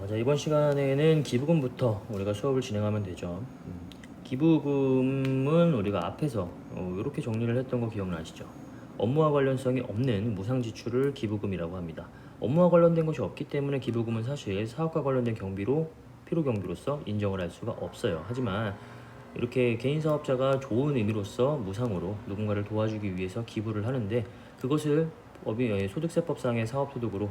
자, 이번 시간에는 기부금부터 우리가 수업을 진행하면 되죠. 기부금은 우리가 앞에서 이렇게 정리를 했던 거 기억나시죠? 업무와 관련성이 없는 무상 지출을 기부금이라고 합니다. 업무와 관련된 것이 없기 때문에 기부금은 사실 사업과 관련된 경비로 필요 경비로서 인정을 할 수가 없어요. 하지만 이렇게 개인 사업자가 좋은 의미로서 무상으로 누군가를 도와주기 위해서 기부를 하는데 그것을 소득세법상의 사업소득으로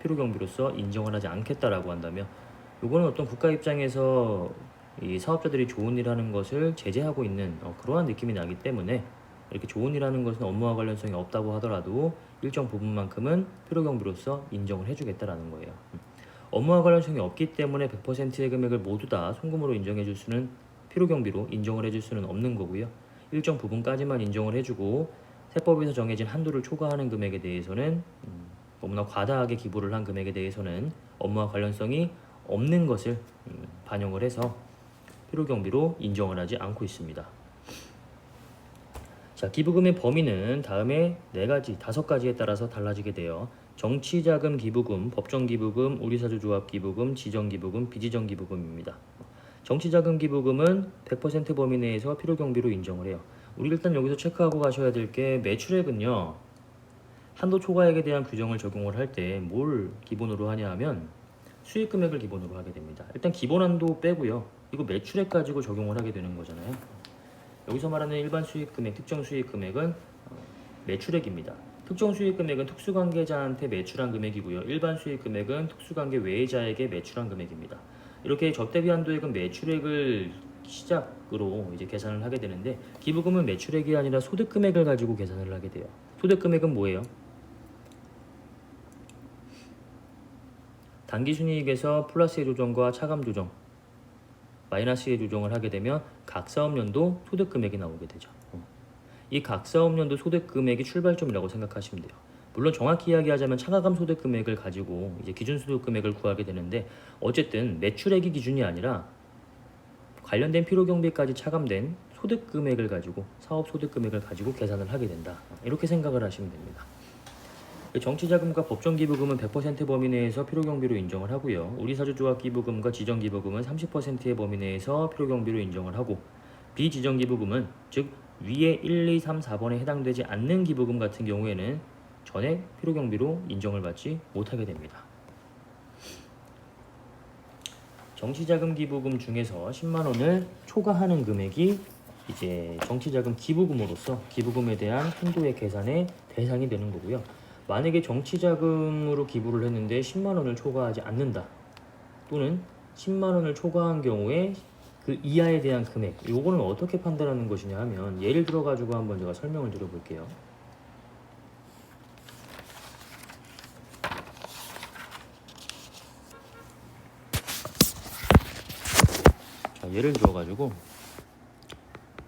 필요 경비로서 인정을 하지 않겠다라고 한다면 이거는 어떤 국가 입장에서 이 사업자들이 좋은 일 하는 것을 제재하고 있는 그러한 느낌이 나기 때문에 이렇게 좋은 일 하는 것은 업무와 관련성이 없다고 하더라도 일정 부분만큼은 필요 경비로서 인정을 해주겠다라는 거예요. 업무와 관련성이 없기 때문에 100%의 금액을 모두 다 송금으로 인정해 줄 수는 필요 경비로 인정을 해줄 수는 없는 거고요. 일정 부분까지만 인정을 해주고 세법에서 정해진 한도를 초과하는 금액에 대해서는 너무나 과다하게 기부를 한 금액에 대해서는 업무와 관련성이 없는 것을 반영을 해서 필요 경비로 인정을 하지 않고 있습니다. 자, 기부금의 범위는 다음에 5가지에 따라서 달라지게 돼요. 정치자금 기부금, 법정기부금, 우리사주조합 기부금, 지정기부금, 비지정기부금입니다. 정치자금 기부금은 100% 범위 내에서 필요 경비로 인정을 해요. 우리 일단 여기서 체크하고 가셔야 될 게 매출액은요. 한도 초과액에 대한 규정을 적용을 할 때 뭘 기본으로 하냐 하면 수익 금액을 기본으로 하게 됩니다. 일단 기본 한도 빼고요. 이거 매출액 가지고 적용을 하게 되는 거잖아요. 여기서 말하는 일반 수익 금액, 특정 수익 금액은 매출액입니다. 특정 수익 금액은 특수관계자한테 매출한 금액이고요. 일반 수익 금액은 특수관계 외자에게 매출한 금액입니다. 이렇게 적대비 한도액은 매출액을 시작으로 이제 계산을 하게 되는데 기부금은 매출액이 아니라 소득 금액을 가지고 계산을 하게 돼요. 소득 금액은 뭐예요? 당기순이익에서 플러스의 조정과 차감 조정, 마이너스의 조정을 하게 되면 각 사업연도 소득 금액이 나오게 되죠. 이 각 사업연도 소득 금액이 출발점이라고 생각하시면 돼요. 물론 정확히 이야기하자면 차가감 소득 금액을 가지고 이제 기준 소득 금액을 구하게 되는데 어쨌든 매출액이 기준이 아니라 관련된 필요 경비까지 차감된 소득 금액을 가지고 사업 소득 금액을 가지고 계산을 하게 된다. 이렇게 생각을 하시면 됩니다. 정치자금과 법정기부금은 100% 범위 내에서 필요경비로 인정을 하고요. 우리사주조합기부금과 지정기부금은 30%의 범위 내에서 필요경비로 인정을 하고 비지정기부금은 즉 위에 1, 2, 3, 4번에 해당되지 않는 기부금 같은 경우에는 전액 필요경비로 인정을 받지 못하게 됩니다. 정치자금 기부금 중에서 10만 원을 초과하는 금액이 이제 정치자금 기부금으로서 기부금에 대한 한도의 계산의 대상이 되는 거고요. 만약에 정치자금으로 기부를 했는데 10만 원을 초과하지 않는다 또는 10만 원을 초과한 경우에 그 이하에 대한 금액 요거는 어떻게 판단하는 것이냐 하면 예를 들어 가지고 한번 제가 설명을 드려볼게요. 자, 예를 들어 가지고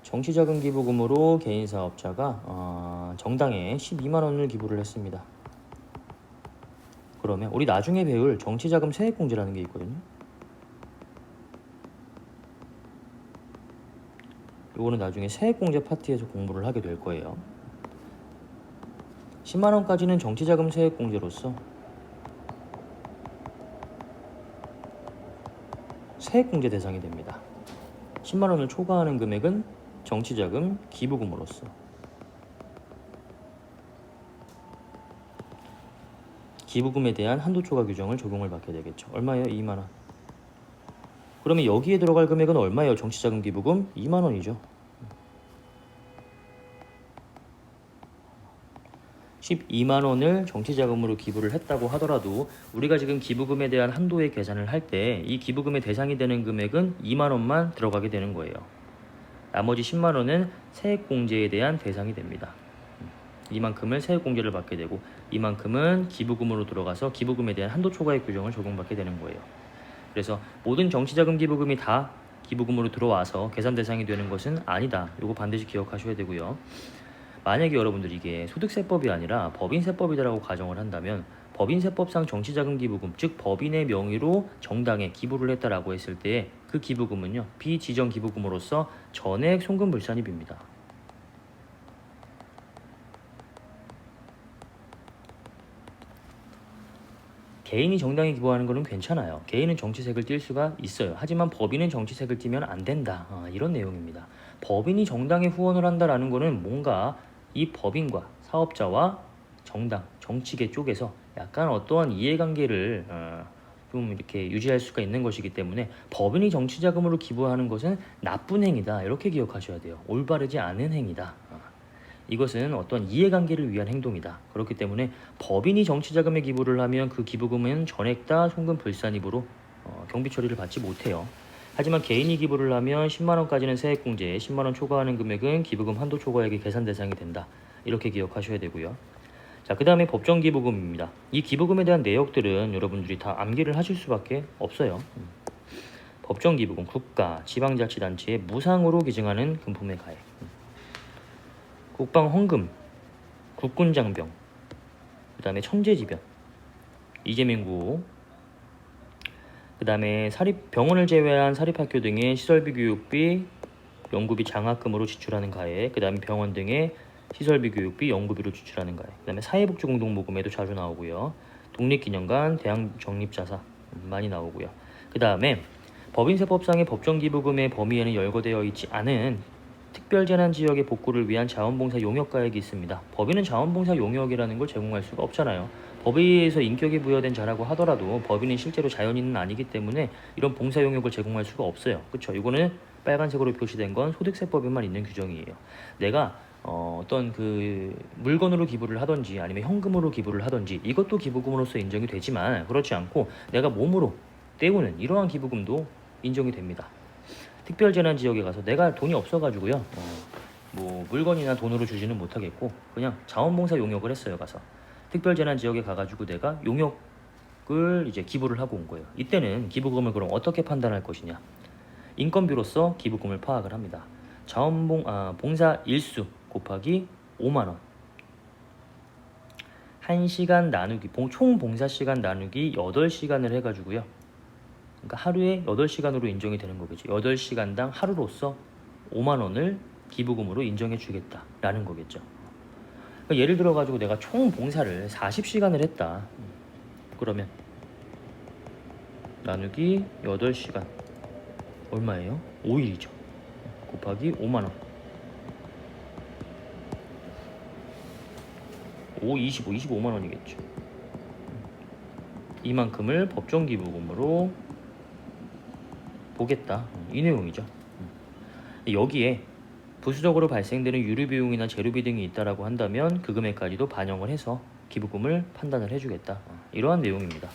정치자금 기부금으로 개인 사업자가 정당에 12만 원을 기부를 했습니다. 그러면 우리 나중에 배울 정치자금 세액공제라는 게 있거든요. 요거는 나중에 세액공제 파트에서 공부를 하게 될 거예요. 10만 원까지는 정치자금 세액공제로서 세액공제 대상이 됩니다. 10만 원을 초과하는 금액은 정치자금 기부금으로서 기부금에 대한 한도 초과 규정을 적용을 받게 되겠죠. 얼마예요? 2만 원. 그러면 여기에 들어갈 금액은 얼마예요? 정치자금 기부금? 2만 원이죠. 12만 원을 정치자금으로 기부를 했다고 하더라도 우리가 지금 기부금에 대한 한도의 계산을 할 때 이 기부금의 대상이 되는 금액은 2만 원만 들어가게 되는 거예요. 나머지 10만 원은 세액공제에 대한 대상이 됩니다. 이만큼을 세액공제를 받게 되고 이만큼은 기부금으로 들어가서 기부금에 대한 한도 초과의 규정을 적용받게 되는 거예요. 그래서 모든 정치자금 기부금이 다 기부금으로 들어와서 계산 대상이 되는 것은 아니다. 이거 반드시 기억하셔야 되고요. 만약에 여러분들이 이게 소득세법이 아니라 법인세법이라고 가정을 한다면 법인세법상 정치자금 기부금, 즉 법인의 명의로 정당에 기부를 했다라고 했을 때 그 기부금은요 비지정 기부금으로서 전액 송금불산입입니다. 개인이 정당에 기부하는 거는 괜찮아요. 개인은 정치색을 띌 수가 있어요. 하지만 법인은 정치색을 띠면 안 된다. 이런 내용입니다. 법인이 정당에 후원을 한다라는 거는 뭔가 이 법인과 사업자와 정당, 정치계 쪽에서 약간 어떠한 이해관계를 좀 이렇게 유지할 수가 있는 것이기 때문에 법인이 정치 자금으로 기부하는 것은 나쁜 행위다. 이렇게 기억하셔야 돼요. 올바르지 않은 행위다. 이것은 어떤 이해관계를 위한 행동이다. 그렇기 때문에 법인이 정치자금에 기부를 하면 그 기부금은 전액 다 송금 불산입으로 경비 처리를 받지 못해요. 하지만 개인이 기부를 하면 10만원까지는 세액공제, 10만원 초과하는 금액은 기부금 한도 초과액의 계산 대상이 된다. 이렇게 기억하셔야 되고요. 자, 그 다음에 법정 기부금입니다. 이 기부금에 대한 내역들은 여러분들이 다 암기를 하실 수밖에 없어요. 법정 기부금, 국가, 지방자치단체에 무상으로 기증하는 금품의 가액. 국방 헌금, 국군장병, 그 다음에 천재지변, 이재명 그 다음에 병원을 제외한 사립학교 등의 시설비 교육비, 연구비 장학금으로 지출하는 가액, 그 다음에 병원 등의 시설비 교육비, 연구비로 지출하는 가액, 그 다음에 사회복지공동모금에도 자주 나오고요. 독립기념관, 대학정립자사 많이 나오고요. 그 다음에 법인세법상의 법정기부금의 범위에는 열거되어 있지 않은 특별재난지역의 복구를 위한 자원봉사 용역가액이 있습니다. 법인은 자원봉사 용역이라는 걸 제공할 수가 없잖아요. 법에 의해서 인격이 부여된 자라고 하더라도 법인은 실제로 자연인은 아니기 때문에 이런 봉사 용역을 제공할 수가 없어요. 그렇죠? 이거는 빨간색으로 표시된 건 소득세법에만 있는 규정이에요. 내가 어떤 그 물건으로 기부를 하든지 아니면 현금으로 기부를 하든지 이것도 기부금으로서 인정이 되지만 그렇지 않고 내가 몸으로 때우는 이러한 기부금도 인정이 됩니다. 특별재난지역에 가서 내가 돈이 없어가지고요. 뭐 물건이나 돈으로 주지는 못하겠고 그냥 자원봉사 용역을 했어요. 가서 특별재난지역에 가가지고 내가 용역을 이제 기부를 하고 온 거예요. 이때는 기부금을 그럼 어떻게 판단할 것이냐? 인건비로서 기부금을 파악을 합니다. 봉사 일수 곱하기 5만 원. 1시간 나누기 총 봉사 시간 나누기 8시간을 해가지고요. 그러니까 하루에 8시간으로 인정이 되는 거겠죠. 8시간당 하루로서 5만 원을 기부금으로 인정해 주겠다라는 거겠죠. 그러니까 예를 들어 가지고 내가 총 봉사를 40시간을 했다. 그러면 나누기 8시간 얼마예요? 5일이죠. 곱하기 5만 원. 25만 원이겠죠. 이만큼을 법정 기부금으로 보겠다. 이 내용이죠. 여기에 부수적으로 발생되는 유류 비용이나 재료비 등이 있다라고 한다면 그 금액까지도 반영을 해서 기부금을 판단을 해주겠다. 이러한 내용입니다.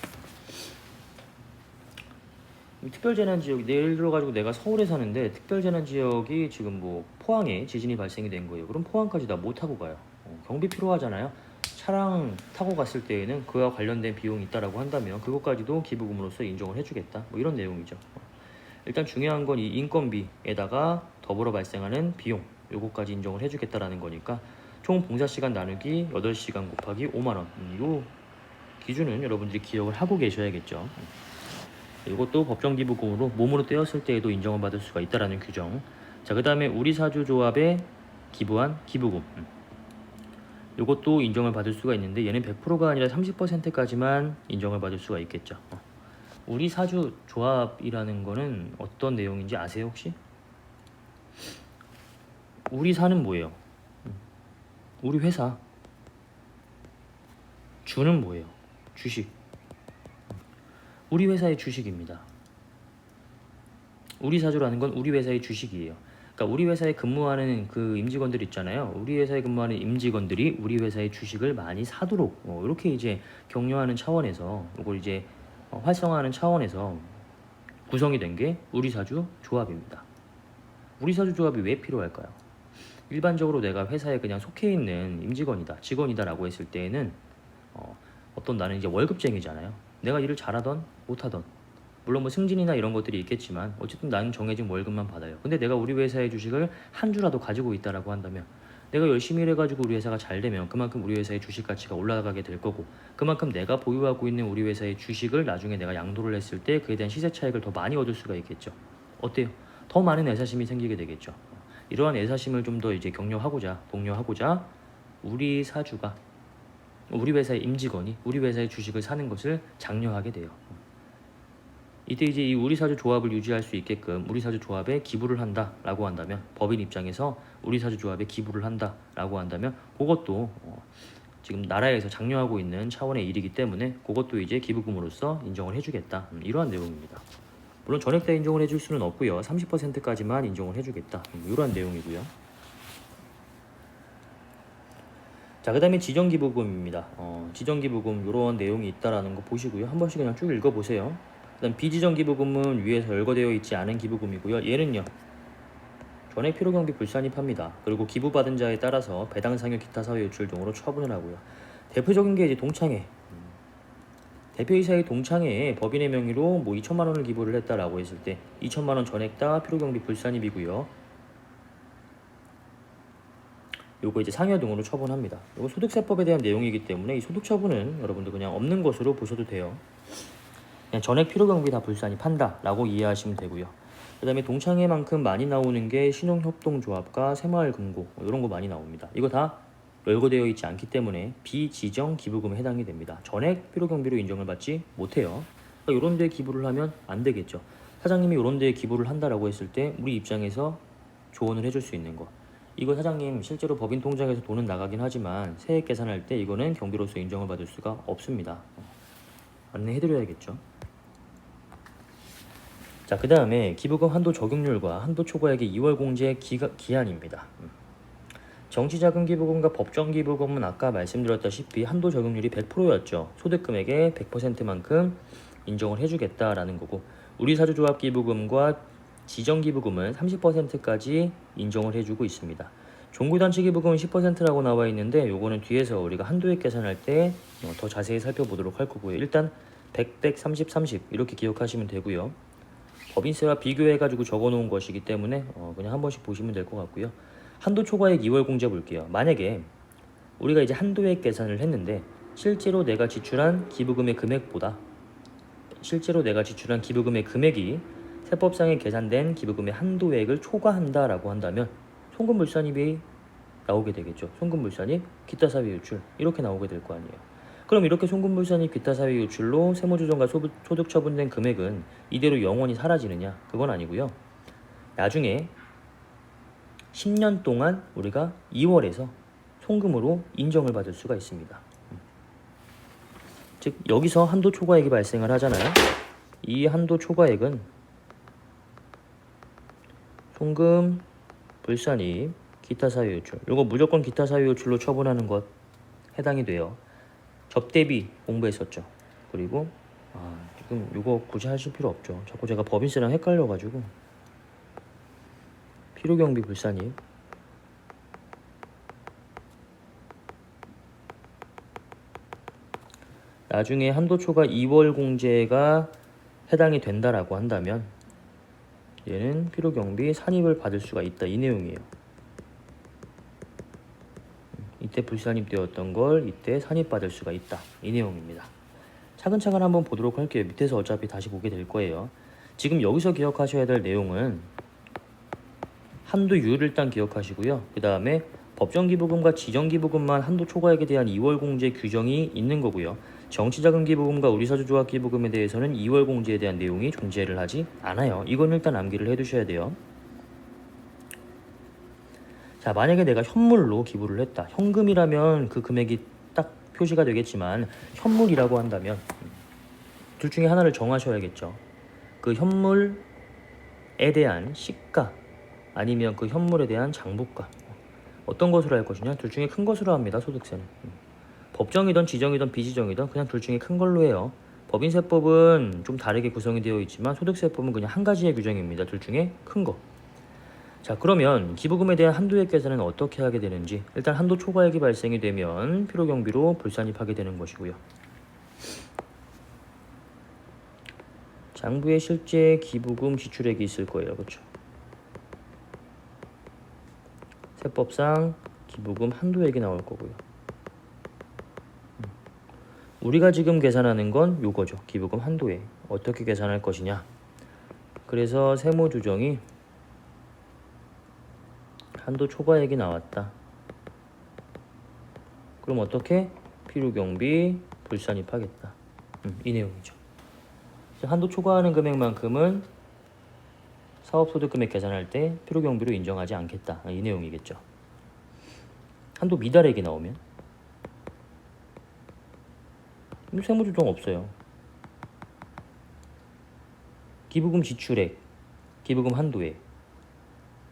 특별재난지역 예를 들어가지고 내가 서울에 사는데 특별재난지역이 지금 뭐 포항에 지진이 발생이 된 거예요. 그럼 포항까지 다 못 타고 가요. 경비 필요하잖아요. 차량 타고 갔을 때에는 그와 관련된 비용이 있다라고 한다면 그것까지도 기부금으로서 인정을 해주겠다. 뭐 이런 내용이죠. 일단 중요한 건 이 인건비에다가 더불어 발생하는 비용 요거까지 인정을 해주겠다라는 거니까 총 봉사시간 나누기 8시간 곱하기 5만원 요 기준은 여러분들이 기억을 하고 계셔야겠죠. 이것도 법정기부금으로 몸으로 떼었을 때에도 인정을 받을 수가 있다라는 규정. 자, 그 다음에 우리사주조합에 기부한 기부금 이것도 인정을 받을 수가 있는데 얘는 100%가 아니라 30%까지만 인정을 받을 수가 있겠죠. 우리 사주 조합이라는 거는 어떤 내용인지 아세요 혹시? 우리 사는 뭐예요? 우리 회사. 주는 뭐예요? 주식. 우리 회사의 주식입니다. 우리 사주라는 건 우리 회사의 주식이에요. 그러니까 우리 회사에 근무하는 그 임직원들 있잖아요. 우리 회사에 근무하는 임직원들이 우리 회사의 주식을 많이 사도록 이렇게 이제 격려하는 차원에서 이걸 이제 활성화하는 차원에서 구성이 된 게 우리사주 조합입니다. 우리사주 조합이 왜 필요할까요? 일반적으로 내가 회사에 그냥 속해 있는 임직원이다, 직원이다 라고 했을 때에는 어떤 나는 이제 월급쟁이잖아요. 내가 일을 잘하던 못하던 물론 뭐 승진이나 이런 것들이 있겠지만 어쨌든 나는 정해진 월급만 받아요. 근데 내가 우리 회사의 주식을 한 주라도 가지고 있다라고 한다면 내가 열심히 일해가지고 우리 회사가 잘 되면 그만큼 우리 회사의 주식 가치가 올라가게 될 거고 그만큼 내가 보유하고 있는 우리 회사의 주식을 나중에 내가 양도를 했을 때 그에 대한 시세 차익을 더 많이 얻을 수가 있겠죠. 어때요? 더 많은 애사심이 생기게 되겠죠. 이러한 애사심을 좀 더 이제 격려하고자 독려하고자 우리 사주가 우리 회사의 임직원이 우리 회사의 주식을 사는 것을 장려하게 돼요. 이때 이제 이 우리사주 조합을 유지할 수 있게끔 우리사주 조합에 기부를 한다라고 한다면, 법인 입장에서 우리사주 조합에 기부를 한다라고 한다면 그것도 지금 나라에서 장려하고 있는 차원의 일이기 때문에 그것도 이제 기부금으로서 인정을 해주겠다, 이러한 내용입니다. 물론 전액 다 인정을 해줄 수는 없고요. 30%까지만 인정을 해주겠다, 이러한 내용이고요. 자, 그 다음에 지정기부금입니다. 지정기부금 이런 내용이 있다라는 거 보시고요. 한 번씩 그냥 쭉 읽어보세요. 그 다음 비지정기부금은 위에서 열거되어 있지 않은 기부금이고요. 얘는요, 전액 필요경비 불산입합니다. 그리고 기부받은 자에 따라서 배당 상여 기타 사회 요출 등으로 처분을 하고요. 대표적인 게 이제 동창회. 대표이사의 동창회에 법인의 명의로 뭐 2천만 원을 기부를 했다라고 했을 때 2천만 원 전액 다 필요경비 불산입이고요. 요거 이제 상여 등으로 처분합니다. 요거 소득세법에 대한 내용이기 때문에 이 소득 처분은 여러분들 그냥 없는 것으로 보셔도 돼요. 그냥 전액 필요경비 다 불산입한다라고 이해하시면 되고요. 그 다음에 동창회만큼 많이 나오는 게 신용협동조합과 새마을금고 이런 거 많이 나옵니다. 이거 다 열거되어 있지 않기 때문에 비지정 기부금에 해당이 됩니다. 전액 필요경비로 인정을 받지 못해요. 그러니까 이런 데에 기부를 하면 안 되겠죠. 사장님이 이런 데에 기부를 한다라고 했을 때 우리 입장에서 조언을 해줄 수 있는 거, 이거 사장님 실제로 법인 통장에서 돈은 나가긴 하지만 세액 계산할 때 이거는 경비로서 인정을 받을 수가 없습니다. 안내해드려야겠죠. 자, 그 다음에 기부금 한도 적용률과 한도 초과액의 2월 공제 기한입니다. 정치자금 기부금과 법정 기부금은 아까 말씀드렸다시피 한도 적용률이 100%였죠. 소득금액의 100%만큼 인정을 해주겠다라는 거고, 우리사주조합 기부금과 지정기부금은 30%까지 인정을 해주고 있습니다. 종구단체 기부금은 10%라고 나와 있는데 요거는 뒤에서 우리가 한도액 계산할 때 더 자세히 살펴보도록 할 거고요. 일단 100, 100, 30, 30 이렇게 기억하시면 되고요. 법인세와 비교해가지고 적어놓은 것이기 때문에 그냥 한 번씩 보시면 될 것 같고요. 한도 초과액 2월 공제 볼게요. 만약에 우리가 이제 한도액 계산을 했는데 실제로 내가 지출한 기부금의 금액이 세법상에 계산된 기부금의 한도액을 초과한다라고 한다면 송금물산입이 나오게 되겠죠. 송금물산입, 기타 사회 유출 이렇게 나오게 될 거 아니에요. 그럼 이렇게 송금물산입, 기타 사회 유출로 세무조정과 소득 처분된 금액은 이대로 영원히 사라지느냐? 그건 아니고요. 나중에 10년 동안 우리가 2월에서 송금으로 인정을 받을 수가 있습니다. 즉 여기서 한도 초과액이 발생을 하잖아요. 이 한도 초과액은 송금, 불산입, 기타 사유 유출, 이거 무조건 기타 사유 유출로 처분하는 것 해당이 돼요. 접대비 공부했었죠. 그리고 지금 이거 굳이 하실 필요 없죠. 자꾸 제가 법인세랑 헷갈려가지고. 필요경비 불산입, 나중에 한도 초과 2월 공제가 해당이 된다라고 한다면 얘는 필요경비 산입을 받을 수가 있다, 이 내용이에요. 이때 불산입되었던 걸 이때 산입받을 수가 있다, 이 내용입니다. 차근차근 한번 보도록 할게요. 밑에서 어차피 다시 보게 될 거예요. 지금 여기서 기억하셔야 될 내용은 한도율을 일단 기억하시고요. 그 다음에 법정기부금과 지정기부금만 한도 초과액에 대한 2월 공제 규정이 있는 거고요. 정치자금기부금과 우리사주조합기부금에 대해서는 2월 공제에 대한 내용이 존재를 하지 않아요. 이건 일단 암기를 해두셔야 돼요. 자, 만약에 내가 현물로 기부를 했다. 현금이라면 그 금액이 딱 표시가 되겠지만 현물이라고 한다면 둘 중에 하나를 정하셔야겠죠. 그 현물에 대한 시가 아니면 그 현물에 대한 장부가, 어떤 것으로 할 것이냐? 둘 중에 큰 것으로 합니다. 소득세는 법정이든 지정이든 비지정이든 그냥 둘 중에 큰 걸로 해요. 법인세법은 좀 다르게 구성이 되어 있지만 소득세법은 그냥 한 가지의 규정입니다. 둘 중에 큰 거. 자, 그러면 기부금에 대한 한도액 계산은 어떻게 하게 되는지, 일단 한도 초과액이 발생이 되면 필요경비로 불산입하게 되는 것이고요. 장부에 실제 기부금 지출액이 있을 거예요. 그렇죠? 세법상 기부금 한도액이 나올 거고요. 우리가 지금 계산하는 건 요거죠. 기부금 한도액. 어떻게 계산할 것이냐. 그래서 세무조정이 한도 초과액이 나왔다. 그럼 어떻게? 필요경비 불산입하겠다. 이 내용이죠. 한도 초과하는 금액만큼은 사업소득금액 계산할 때 필요경비로 인정하지 않겠다. 이 내용이겠죠. 한도 미달액이 나오면 세무조정 없어요. 기부금 지출액, 기부금 한도액.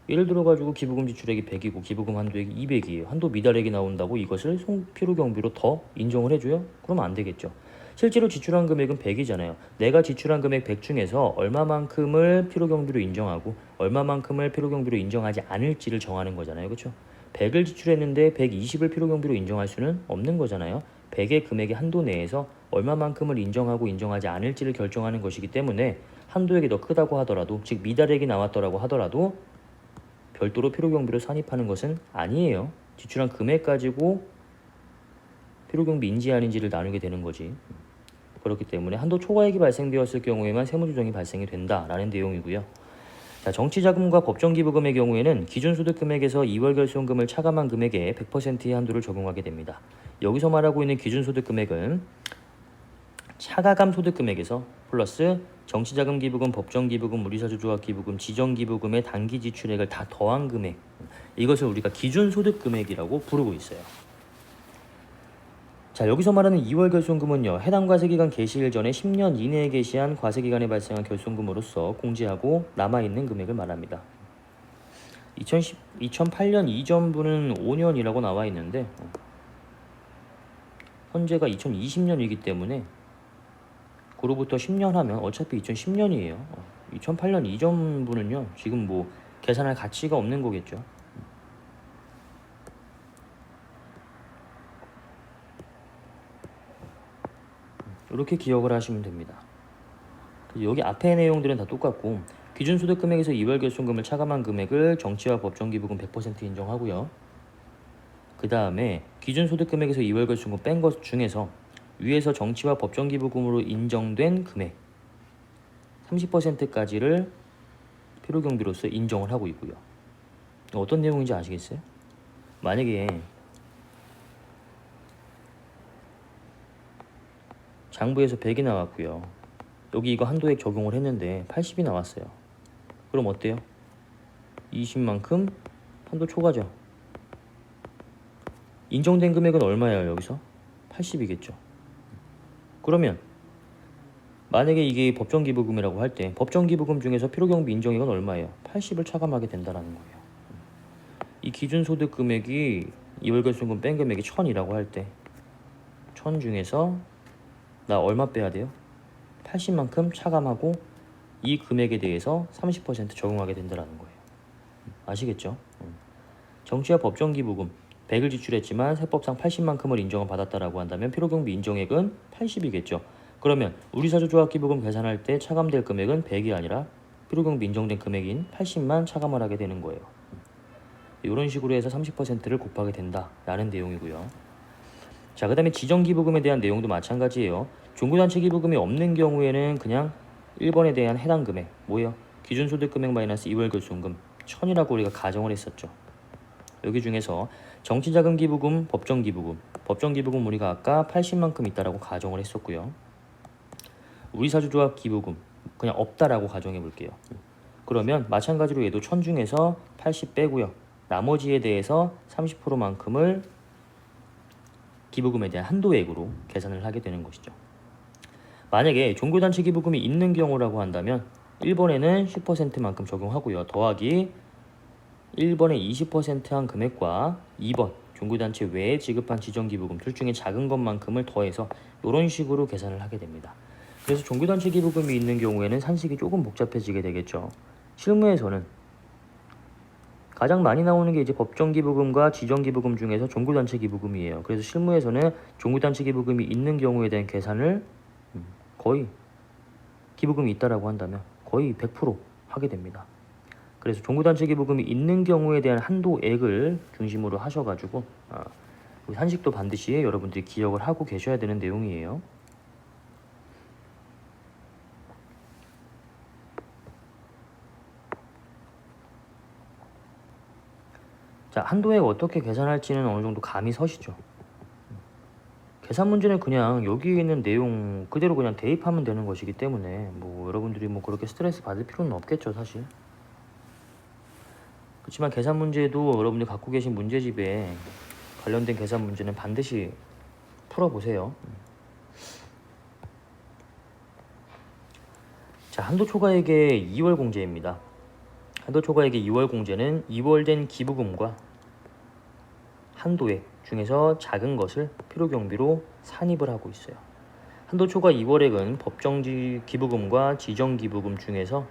예를 들어가지고 기부금 지출액이 100이고 기부금 한도액이 200이에요. 한도 미달액이 나온다고 이것을 필요경비로 더 인정을 해줘요? 그러면 안 되겠죠. 실제로 지출한 금액은 100이잖아요. 내가 지출한 금액 100 중에서 얼마만큼을 필요경비로 인정하고 얼마만큼을 필요경비로 인정하지 않을지를 정하는 거잖아요. 그렇죠? 100을 지출했는데 120을 필요경비로 인정할 수는 없는 거잖아요. 100의 금액의 한도 내에서 얼마만큼을 인정하고 인정하지 않을지를 결정하는 것이기 때문에 한도액이 더 크다고 하더라도, 즉 미달액이 나왔더라고 하더라도 별도로 필요경비로 산입하는 것은 아니에요. 지출한 금액 가지고 필요경비 인지 아닌지를 나누게 되는 거지. 그렇기 때문에 한도 초과액이 발생되었을 경우에만 세무조정이 발생이 된다라는 내용이고요. 자, 정치자금과 법정기부금의 경우에는 기준소득금액에서 2월 결손금을 차감한 금액에 100%의 한도를 적용하게 됩니다. 여기서 말하고 있는 기준소득금액은 차가감 소득금액에서 플러스 정치자금기부금, 법정기부금, 우리사주조합기부금, 지정기부금의 단기지출액을 다 더한 금액, 이것을 우리가 기준소득금액이라고 부르고 있어요. 자, 여기서 말하는 2월 결손금은요, 해당 과세기간 개시일 전에 10년 이내에 개시한 과세기간에 발생한 결손금으로서 공제하고 남아있는 금액을 말합니다. 2008년 이전분은 5년이라고 나와 있는데 현재가 2020년이기 때문에 그로부터 10년 하면 어차피 2010년이에요. 2008년 이전분은요, 지금 뭐 계산할 가치가 없는 거겠죠. 이렇게 기억을 하시면 됩니다. 여기 앞에 내용들은 다 똑같고 기준소득금액에서 2월 결손금을 차감한 금액을 정치와 법정기부금 100% 인정하고요. 그 다음에 기준소득금액에서 2월 결손금 뺀 것 중에서 위에서 정치와 법정기부금으로 인정된 금액 30%까지를 필요경비로서 인정을 하고 있고요. 어떤 내용인지 아시겠어요? 만약에 장부에서 100이 나왔고요. 여기 이거 한도액 적용을 했는데 80이 나왔어요. 그럼 어때요? 20만큼 한도 초과죠. 인정된 금액은 얼마예요, 여기서? 80이겠죠. 그러면 만약에 이게 법정기부금이라고 할 때 법정기부금 중에서 필요경비 인정액은 얼마예요? 80을 차감하게 된다는 거예요. 이 기준소득 금액이 2월 결손금 뺀 금액이 1000이라고 할 때 1000 중에서 나 얼마 빼야 돼요? 80만큼 차감하고 이 금액에 대해서 30% 적용하게 된다는 거예요. 아시겠죠? 정치와 법정기부금 100을 지출했지만 세법상 80만큼을 인정을 받았다라고 한다면 필요경비 인정액은 80이겠죠. 그러면 우리사주조합기부금 계산할 때 차감될 금액은 100이 아니라 필요경비 인정된 금액인 80만 차감을 하게 되는 거예요. 이런 식으로 해서 30%를 곱하게 된다라는 내용이고요. 자, 그 다음에 지정기부금에 대한 내용도 마찬가지예요. 종구단체 기부금이 없는 경우에는 그냥 1번에 대한 해당 금액 뭐예요? 기준소득금액 마이너스 2월 결손금 1000이라고 우리가 가정을 했었죠. 여기 중에서 정치자금기부금, 법정기부금 우리가 아까 80만큼 있다라고 가정을 했었고요. 우리사주조합 기부금 그냥 없다라고 가정해 볼게요. 그러면 마찬가지로 얘도 1000 중에서 80 빼고요. 나머지에 대해서 30%만큼을 기부금에 대한 한도액으로 계산을 하게 되는 것이죠. 만약에 종교단체 기부금이 있는 경우라고 한다면 1번에는 10%만큼 적용하고요. 더하기 1번에 20%한 금액과 2번 종교단체 외에 지급한 지정기부금 둘 중에 작은 것만큼을 더해서 이런 식으로 계산을 하게 됩니다. 그래서 종교단체 기부금이 있는 경우에는 산식이 조금 복잡해지게 되겠죠. 실무에서는 가장 많이 나오는 게 이제 법정기부금과 지정기부금 중에서 종교단체 기부금이에요. 그래서 실무에서는 종교단체 기부금이 있는 경우에 대한 계산을 거의 기부금이 있다라고 한다면 거의 100% 하게 됩니다. 그래서 종교단체 기부금이 있는 경우에 대한 한도액을 중심으로 하셔가지고 산식도 반드시 여러분들이 기억을 하고 계셔야 되는 내용이에요. 자, 한도액 어떻게 계산할지는 어느 정도 감이 서시죠. 계산 문제는 그냥 여기 있는 내용 그대로 그냥 대입하면 되는 것이기 때문에 뭐 여러분들이 뭐 그렇게 스트레스 받을 필요는 없겠죠 사실. 그렇지만 계산 문제도 여러분들이 갖고 계신 문제집에 관련된 계산 문제는 반드시 풀어보세요. 자, 한도초과액의 2월 공제입니다. 한도초과액의 2월 공제는 2월된 기부금과 한도액 중에서 작은 것을 필요경비로 산입을 하고 있어요. 한도초과 2월액은 법정지 기부금과 지정기부금 중에서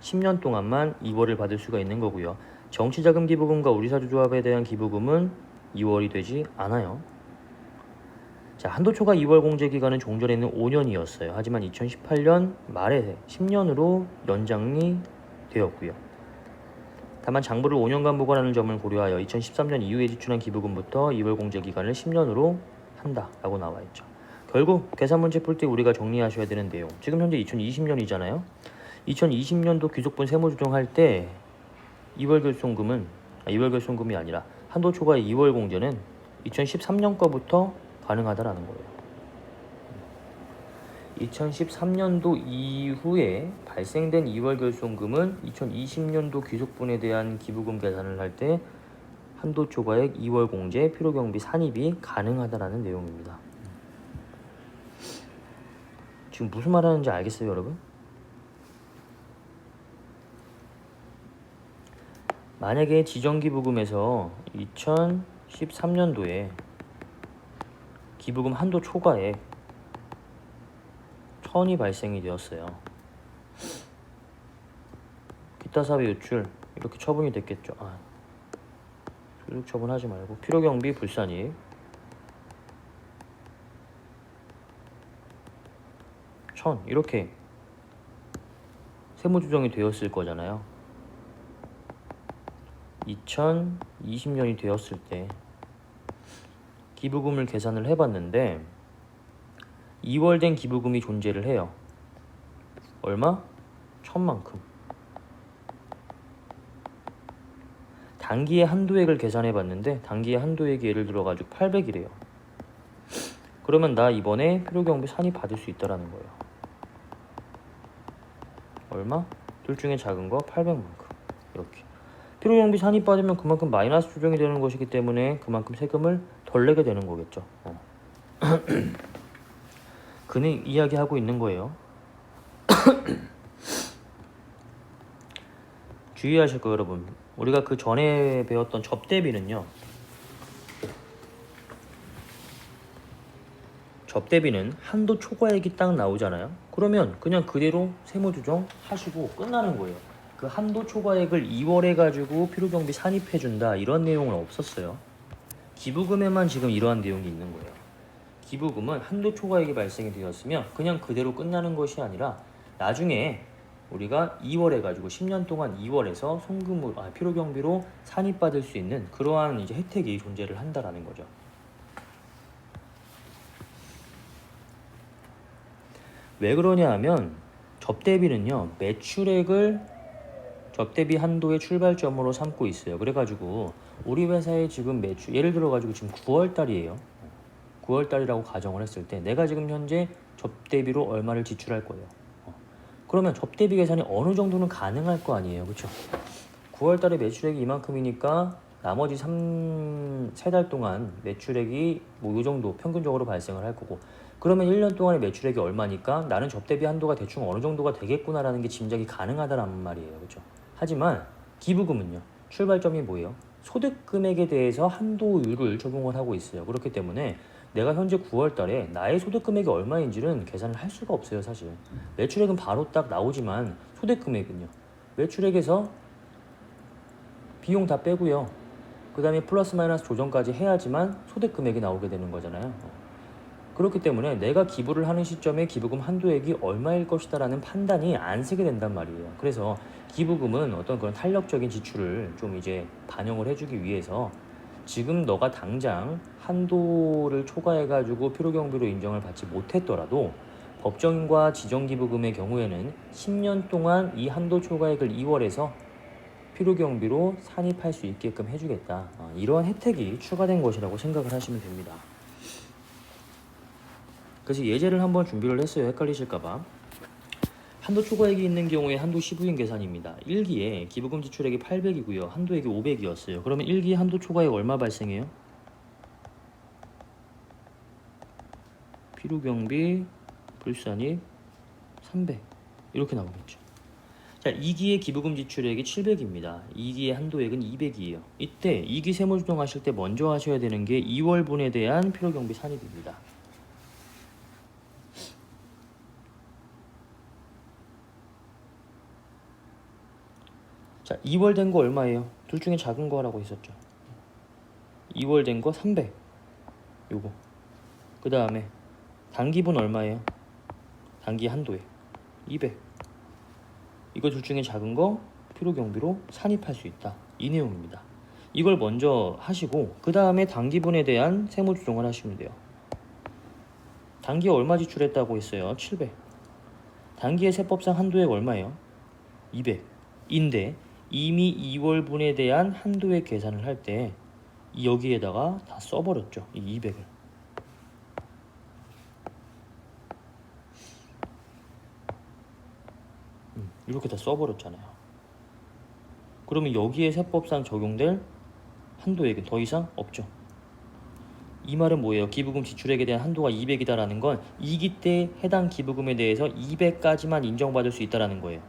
10년 동안만 2월을 받을 수가 있는 거고요. 정치자금 기부금과 우리사주조합에 대한 기부금은 2월이 되지 않아요. 자, 한도초과 2월 공제 기간은 종전에는 5년이었어요. 하지만 2018년 말에 10년으로 연장이 되었고요. 다만 장부를 5년간 보관하는 점을 고려하여 2013년 이후에 지출한 기부금부터 2월 공제 기간을 10년으로 한다라고 나와 있죠. 결국 계산 문제 풀 때 우리가 정리하셔야 되는 내용. 지금 현재 2020년이잖아요. 2020년도 귀속분 세무조정할 때 2월 결손금이 아니라 한도초과 2월 공제는 2013년 거부터 가능하다라는 거예요. 2013년도 이후에 발생된 2월 결손금은 2020년도 귀속분에 대한 기부금 계산을 할 때 한도초과액 2월 공제 필요경비 산입이 가능하다라는 내용입니다. 지금 무슨 말 하는지 알겠어요, 여러분? 만약에 지정기부금에서 2013년도에 기부금 한도 초과액 1000이 발생이 되었어요. 기타 사비 유출 이렇게 처분이 됐겠죠. 소득 처분하지 말고 필요경비 불산입 1000 이렇게 세무조정이 되었을 거잖아요. 2020년이 되었을 때 기부금을 계산을 해봤는데 2월 된 기부금이 존재를 해요. 얼마? 1000만큼. 단기의 한도액을 계산해봤는데 단기의 한도액이 예를 들어가지고 800이래요. 그러면 나 이번에 필요경비 산입 받을 수 있다라는 거예요. 얼마? 둘 중에 작은 거 800만큼. 이렇게. 필요경비 산입 받으면 그만큼 마이너스 조정이 되는 것이기 때문에 그만큼 세금을 덜 내게 되는 거겠죠. 그는 이야기하고 있는 거예요. 주의하실 거예요, 여러분. 우리가 그 전에 배웠던 접대비는요. 접대비는 한도 초과액이 딱 나오잖아요. 그러면 그냥 그대로 세무조정 하시고 끝나는 거예요. 그 한도 초과액을 2월에 가지고 필요경비 산입해준다 이런 내용은 없었어요. 기부금에만 지금 이러한 내용이 있는 거예요. 기부금은 한도 초과액이 발생이 되었으면 그냥 그대로 끝나는 것이 아니라 나중에 우리가 2월 해가지고 10년 동안 2월에서 필요경비로 산입받을 수 있는 그러한 이제 혜택이 존재를 한다라는 거죠. 왜 그러냐 하면 접대비는요 접대비 한도의 출발점으로 삼고 있어요. 그래가지고 우리 회사의 지금 매출 예를 들어가지고 지금 9월달이에요. 9월달이라고 가정을 했을 때 내가 지금 현재 접대비로 얼마를 지출할 거예요. 그러면 접대비 계산이 어느 정도는 가능할 거 아니에요. 그렇죠? 9월달에 매출액이 이만큼이니까 나머지 3달 동안 매출액이 뭐 이 정도 평균적으로 발생을 할 거고 그러면 1년 동안의 매출액이 얼마니까 나는 접대비 한도가 대충 어느 정도가 되겠구나라는 게 짐작이 가능하다는 말이에요. 그렇죠? 하지만 기부금은요. 출발점이 뭐예요? 소득 금액에 대해서 한도율을 적용을 하고 있어요. 그렇기 때문에 내가 현재 9월 달에 나의 소득 금액이 얼마인지는 계산을 할 수가 없어요, 사실. 매출액은 바로 딱 나오지만 소득 금액은요. 매출액에서 비용 다 빼고요. 그 다음에 플러스 마이너스 조정까지 해야지만 소득 금액이 나오게 되는 거잖아요. 그렇기 때문에 내가 기부를 하는 시점에 기부금 한도액이 얼마일 것이다 라는 판단이 안 서게 된단 말이에요. 그래서 기부금은 어떤 그런 탄력적인 지출을 좀 이제 반영을 해주기 위해서 지금 너가 당장 한도를 초과해가지고 필요경비로 인정을 받지 못했더라도 법정과 지정기부금의 경우에는 10년 동안 이 한도 초과액을 2월에서 필요경비로 산입할 수 있게끔 해주겠다. 이러한 혜택이 추가된 것이라고 생각을 하시면 됩니다. 그래서 예제를 한번 준비를 했어요. 헷갈리실까봐. 한도 초과액이 있는 경우에 한도 시부인 계산입니다. 1기에 기부금 지출액이 800이고요. 한도액이 500이었어요. 그러면 1기 한도 초과액 얼마 발생해요? 필요경비 불산입 300 이렇게 나오겠죠. 자, 2기의 기부금 지출액이 700입니다. 2기의 한도액은 200이에요. 이때 2기 세무조정 하실 때 먼저 하셔야 되는 게 2월분에 대한 필요경비 산입입니다. 자, 2월 된 거 얼마예요? 둘 중에 작은 거라고 했었죠. 2월 된 거 300 요거. 그 다음에 단기분 얼마예요? 단기 한도액 200. 이거 둘 중에 작은 거 필요경비로 산입할 수 있다. 이 내용입니다. 이걸 먼저 하시고 그 다음에 단기분에 대한 세무조정을 하시면 돼요. 단기에 얼마 지출했다고 했어요? 700. 단기의 세법상 한도액 얼마예요? 200인데 이미 2월분에 대한 한도액 계산을 할 때 여기에다가 다 써버렸죠. 이 200을. 이렇게 다 써버렸잖아요. 그러면 여기에 세법상 적용될 한도액은 더 이상 없죠. 이 말은 뭐예요? 기부금 지출액에 대한 한도가 200이다라는 건 2기 때 해당 기부금에 대해서 200까지만 인정받을 수 있다라는 거예요.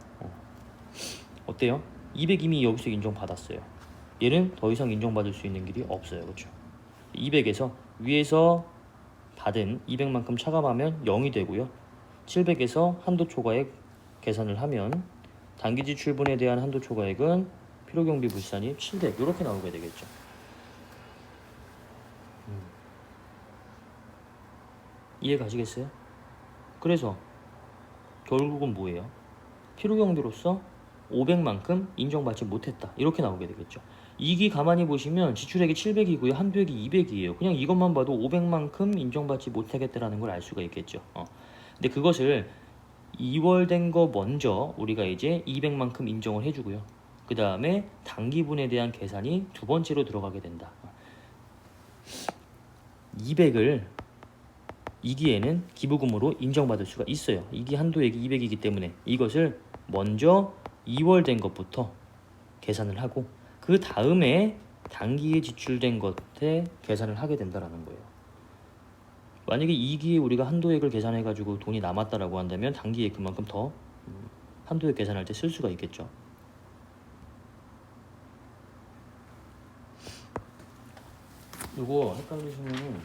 어때요? 200 이미 여기서 인정받았어요. 얘는 더 이상 인정받을 수 있는 길이 없어요. 그렇죠? 200에서 위에서 받은 200만큼 차감하면 0이 되고요. 700에서 한도 초과액 계산을 하면 단기 지출분에 대한 한도 초과액은 필요경비 불산입 700 이렇게 나오게 되겠죠. 이해 가시겠어요? 그래서 결국은 뭐예요? 필요경비로서 500만큼 인정받지 못했다 이렇게 나오게 되겠죠. 2기 가만히 보시면 지출액이 700이고요. 한도액이 200이에요. 그냥 이것만 봐도 500만큼 인정받지 못하겠다라는 걸 알 수가 있겠죠. 근데 그것을 2월 된 거 먼저 우리가 이제 200만큼 인정을 해주고요. 그 다음에 단기분에 대한 계산이 두 번째로 들어가게 된다. 200을 2기에는 기부금으로 인정받을 수가 있어요. 2기 한도액이 200이기 때문에 이것을 먼저 2월 된 것부터 계산을 하고 그 다음에 단기에 지출된 것에 계산을 하게 된다는 거예요. 만약에 2기에 우리가 한도액을 계산해가지고 돈이 남았다라고 한다면 단기에 그만큼 더 한도액 계산할 때 쓸 수가 있겠죠. 이거 헷갈리시면은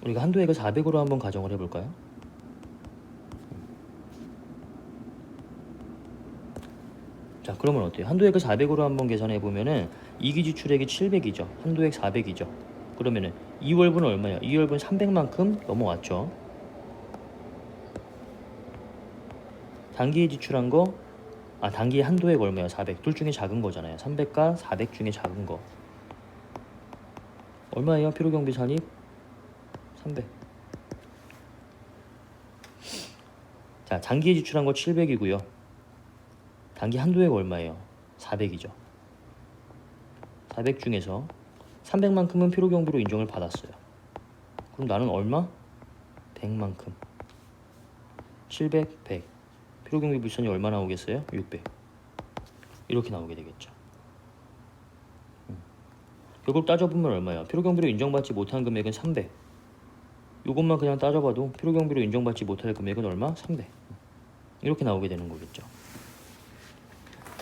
우리가 한도액을 400으로 한번 가정을 해볼까요? 자, 그러면 어때요? 한도액을 400으로 한번 계산해보면은 2기 지출액이 700이죠. 한도액 400이죠. 그러면은 2월분 얼마야? 2월분 300만큼 넘어왔죠. 단기에 지출한 거, 단기에 한도액 얼마야? 400. 둘 중에 작은 거잖아요. 300과 400 중에 작은 거. 얼마예요? 필요경비 산입? 300. 자, 단기에 지출한 거 700이고요. 단기 한도액 얼마예요? 400이죠. 400 중에서 300만큼은 필요경비로 인정을 받았어요. 그럼 나는 얼마? 100만큼. 700, 100. 필요경비 불산이 얼마 나오겠어요? 600. 이렇게 나오게 되겠죠. 결국 따져보면 얼마야? 필요경비로 인정받지 못한 금액은 300. 이것만 그냥 따져봐도 필요경비로 인정받지 못할 금액은 얼마? 300. 이렇게 나오게 되는 거겠죠.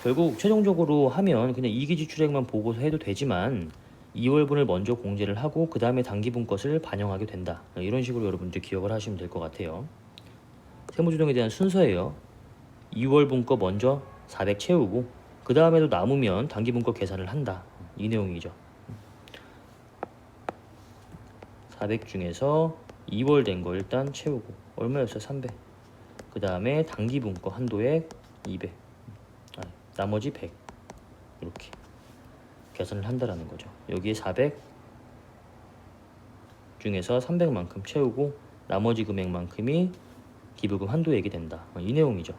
결국 최종적으로 하면 그냥 2기 지출액만 보고서 해도 되지만 2월분을 먼저 공제를 하고 그 다음에 단기분 것을 반영하게 된다. 이런 식으로 여러분들 기억을 하시면 될 것 같아요. 세무조정에 대한 순서예요. 2월분 거 먼저 400 채우고 그 다음에도 남으면 단기분 거 계산을 한다. 이 내용이죠. 400 중에서 2월 된 거 일단 채우고 얼마였어? 300. 그 다음에 단기분 거 한도액 200. 나머지 100 이렇게 계산을 한다라는 거죠. 여기에 400 중에서 300만큼 채우고 나머지 금액만큼이 기부금 한도액이 된다. 이 내용이죠.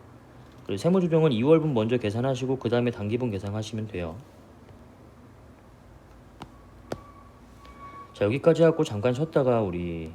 그리고 세무조정은 2월분 먼저 계산하시고 그 다음에 단기분 계산하시면 돼요. 자, 여기까지 하고 잠깐 쉬었다가 우리